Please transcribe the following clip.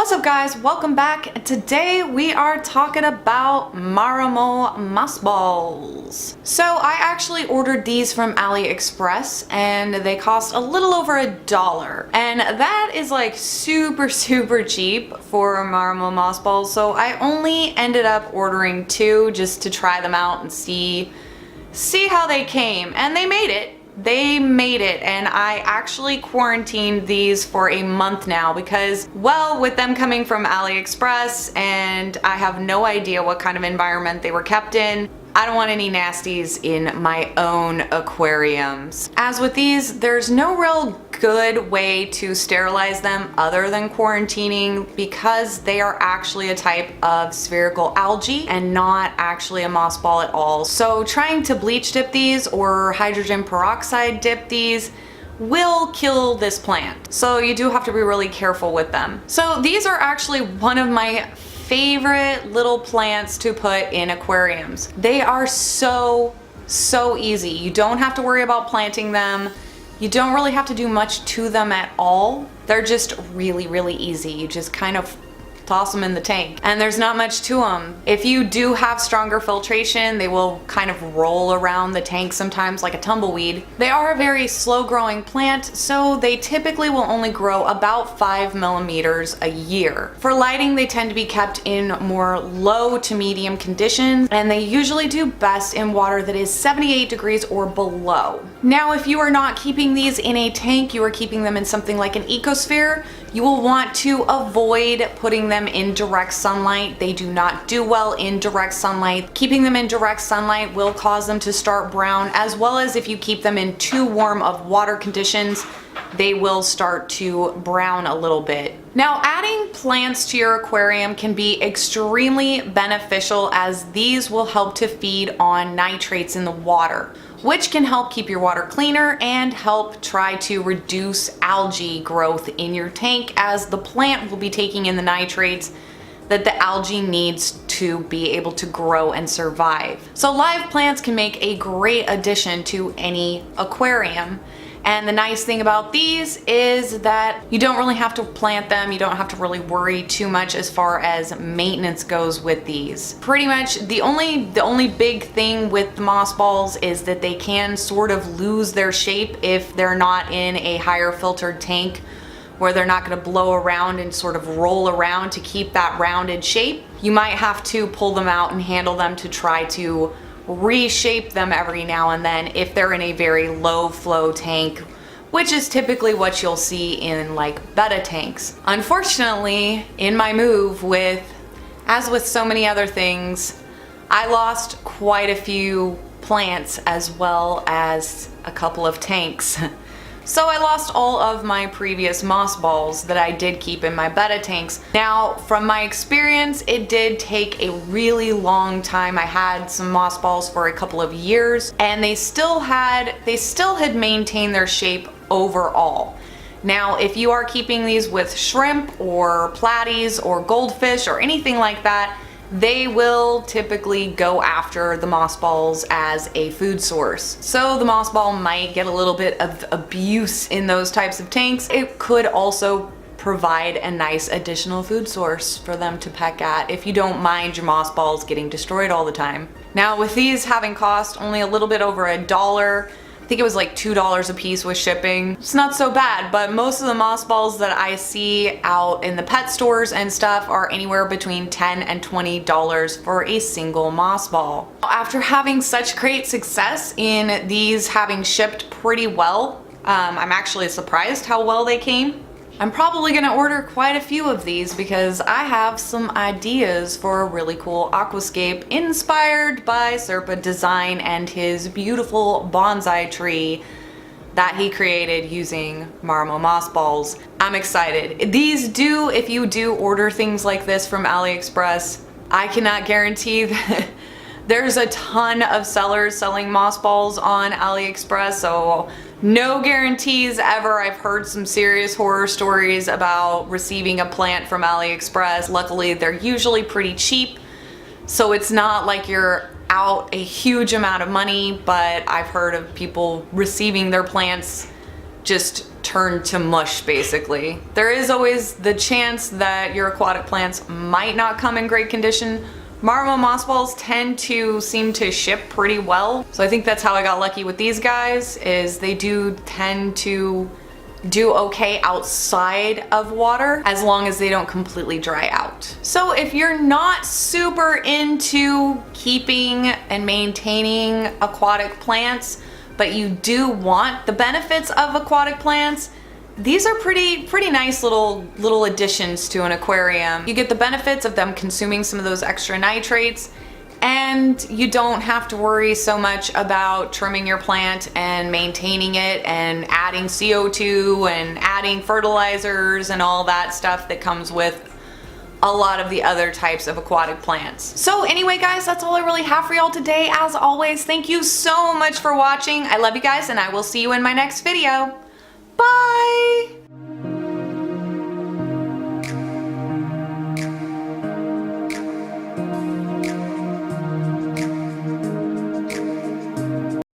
What's up guys, welcome back. Today we are talking about Marimo moss balls. So I actually ordered these from AliExpress and they cost a little over $1. And that is like super cheap for Marimo moss balls. So I only ended up ordering 2 just to try them out and see how they came. And they made it. And I actually quarantined these for a month now because, well, with them coming from AliExpress and I have no idea what kind of environment they were kept in, I don't want any nasties in my own aquariums. As with these, there's no real good way to sterilize them other than quarantining because they are actually a type of spherical algae and not actually a moss ball at all. So trying to bleach dip these or hydrogen peroxide dip these will kill this plant. So you do have to be really careful with them. So these are actually one of my favorite little plants to put in aquariums. They are so easy. You don't have to worry about planting them. You don't really have to do much to them at all. They're just really easy. You just kind of toss them in the tank and there's not much to them. If you do have stronger filtration, they will kind of roll around the tank sometimes like a tumbleweed. They are a very slow growing plant, so they typically will only grow about 5 millimeters a year. For lighting, they tend to be kept in more low to medium conditions and they usually do best in water that is 78 degrees or below. Now, if you are not keeping these in a tank, you are keeping them in something like an ecosphere, you will want to avoid putting them in direct sunlight. They do not do well in direct sunlight. Keeping them in direct sunlight will cause them to start brown, as well as if you keep them in too warm of water conditions, they will start to brown a little bit. Now, adding plants to your aquarium can be extremely beneficial as these will help to feed on nitrates in the water, which can help keep your water cleaner and help try to reduce algae growth in your tank, as the plant will be taking in the nitrates that the algae needs to be able to grow and survive. So live plants can make a great addition to any aquarium. And the nice thing about these is that you don't really have to plant them. You don't have to really worry too much as far as maintenance goes with these. Pretty much the only big thing with the moss balls is that they can sort of lose their shape if they're not in a higher filtered tank where they're not going to blow around and sort of roll around to keep that rounded shape. You might have to pull them out and handle them to try to reshape them every now and then if they're in a very low flow tank, which is typically what you'll see in like betta tanks. Unfortunately, in my move, as with so many other things, I lost quite a few plants as well as a couple of tanks. So I lost all of my previous moss balls that I did keep in my betta tanks. Now, from my experience, it did take a really long time. I had some moss balls for a couple of years and they still had maintained their shape overall. Now, if you are keeping these with shrimp or platies or goldfish or anything like that, they will typically go after the moss balls as a food source. So the moss ball might get a little bit of abuse in those types of tanks. It could also provide a nice additional food source for them to peck at if you don't mind your moss balls getting destroyed all the time. Now, with these having cost only a little bit over $1, I think it was like $2 a piece with shipping. It's not so bad, but most of the moss balls that I see out in the pet stores and stuff are anywhere between $10 and $20 for a single moss ball. After having such great success in these having shipped pretty well, I'm actually surprised how well they came. I'm probably gonna order quite a few of these because I have some ideas for a really cool aquascape inspired by Serpa Design and his beautiful bonsai tree that he created using Marimo moss balls. I'm excited. These do, if you do order things like this from AliExpress, I cannot guarantee that there's a ton of sellers selling moss balls on AliExpress, so no guarantees ever. I've heard some serious horror stories about receiving a plant from AliExpress. Luckily, they're usually pretty cheap, so it's not like you're out a huge amount of money, but I've heard of people receiving their plants just turn to mush basically. There is always the chance that your aquatic plants might not come in great condition. Marimo moss balls tend to seem to ship pretty well. So I think that's how I got lucky with these guys, is they do tend to do okay outside of water as long as they don't completely dry out. So if you're not super into keeping and maintaining aquatic plants, but you do want the benefits of aquatic plants, these are pretty nice little additions to an aquarium. You get the benefits of them consuming some of those extra nitrates, and you don't have to worry so much about trimming your plant and maintaining it and adding CO2 and adding fertilizers and all that stuff that comes with a lot of the other types of aquatic plants. So anyway guys, that's all I really have for y'all today. As always, thank you so much for watching. I love you guys, and I will see you in my next video. Bye!